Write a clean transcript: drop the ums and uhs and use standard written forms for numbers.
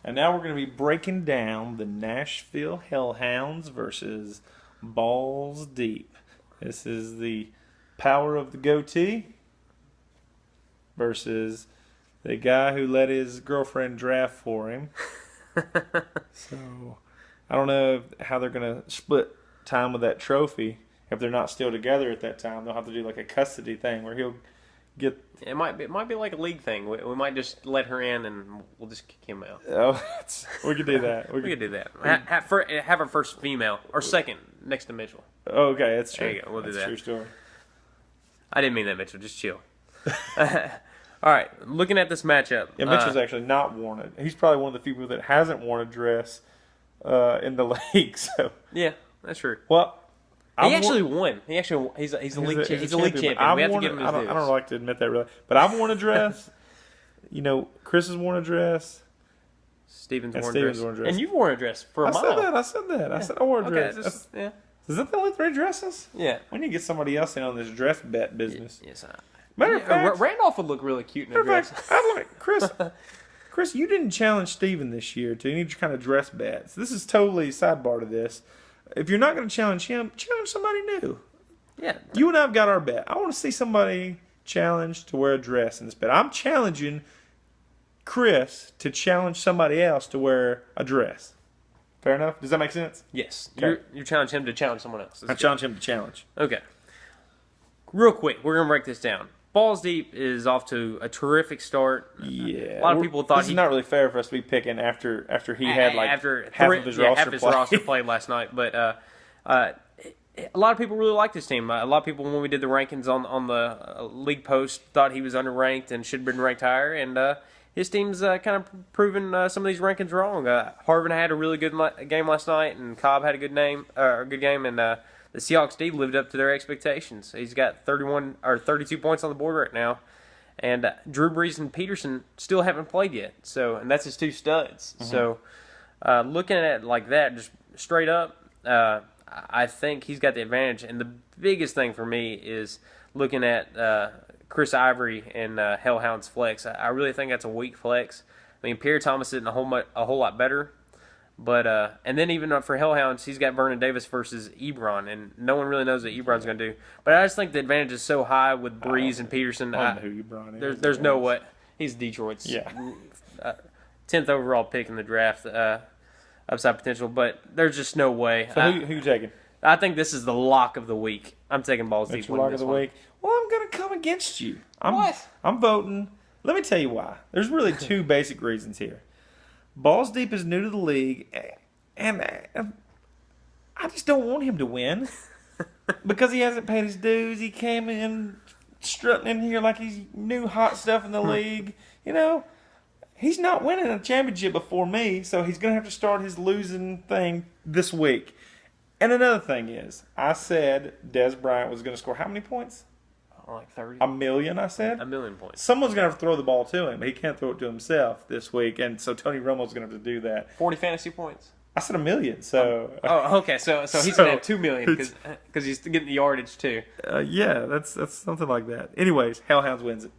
And now we're going to be breaking down the Nashville Hellhounds versus Balls Deep. This is the power of the goatee versus the guy who let his girlfriend draft for him. So, I don't know how they're going to split time with that trophy. If they're not still together at that time, they'll have to do like a custody thing where he'll get... It might be like a league thing. We might just let her in and we'll just kick him out. Oh, we could do that. We could do that. Have our first female, or second, next to Mitchell. Oh, okay, that's true. There you go. We'll do that. That's a true story. I didn't mean that, Mitchell. Just chill. All right, looking at this matchup. Yeah, Mitchell's actually not worn it. He's probably one of the few people that hasn't worn a dress in the league. So yeah, that's true. Well, he actually won. He's a league champion. We have to give him his dues. I don't like to admit that really, but I've worn a dress. Chris has worn a dress. Steven's worn a dress. And you've worn a dress for a mile. I said that. Yeah. I said I wore a dress. Yeah. Is that the only 3 dresses? Yeah. We need to get somebody else in on this dress bet business. Yes. Matter of fact, Randolph would look really cute in a dress. I'd like Chris, you didn't challenge Steven this year to any kind of dress bets. This is totally sidebar to this. If you're not going to challenge him, challenge somebody new. Yeah. You and I have got our bet. I want to see somebody challenged to wear a dress in this bet. I'm challenging Chris to challenge somebody else to wear a dress. Fair enough? Does that make sense? Yes. Okay. You challenge him to challenge someone else. I challenge him to challenge. Okay. Real quick, we're going to break this down. Balls Deep is off to a terrific start. Yeah. A lot of people thought this is not really fair for us to be picking after he had like half of his roster played last night. But a lot of people really liked this team. A lot of people, when we did the rankings on the league post, thought he was underranked and should have been ranked higher. And his team's kind of proven some of these rankings wrong. Harvin had a really good game last night, and Cobb had a good game, and the Seahawks D lived up to their expectations. He's got 32 points on the board right now, and Drew Brees and Peterson still haven't played yet. And that's his 2 studs. Mm-hmm. So, looking at it like that, just straight up, I think he's got the advantage. And the biggest thing for me is looking at Chris Ivory and Hellhounds flex. I really think that's a weak flex. I mean, Pierre Thomas isn't a whole lot better. But and then even for Hellhounds, he's got Vernon Davis versus Ebron, and no one really knows what Ebron's going to do. But I just think the advantage is so high with Breeze and Peterson. I don't know who Ebron is. There's no way. He's Detroit's 10th overall pick in the draft, upside potential. But there's just no way. So who you taking? I think this is the lock of the week. I'm taking Balls Deep. Lock of the week. Well, I'm going to come against you. What? I'm voting. Let me tell you why. There's really 2 basic reasons here. Balls Deep is new to the league, and I just don't want him to win because he hasn't paid his dues. He came in strutting in here like he's new hot stuff in the league. He's not winning a championship before me, so he's going to have to start his losing thing this week. And another thing is, I said Des Bryant was going to score how many points? Like 30. A million, I said? 1 million points. Someone's going to have to throw the ball to him, but he can't throw it to himself this week, and so Tony Romo's going to have to do that. 40 fantasy points? I said 1 million, so... Oh, okay, so he's going to have 2 million because he's getting the yardage, too. Yeah, that's something like that. Anyways, Hellhounds wins it.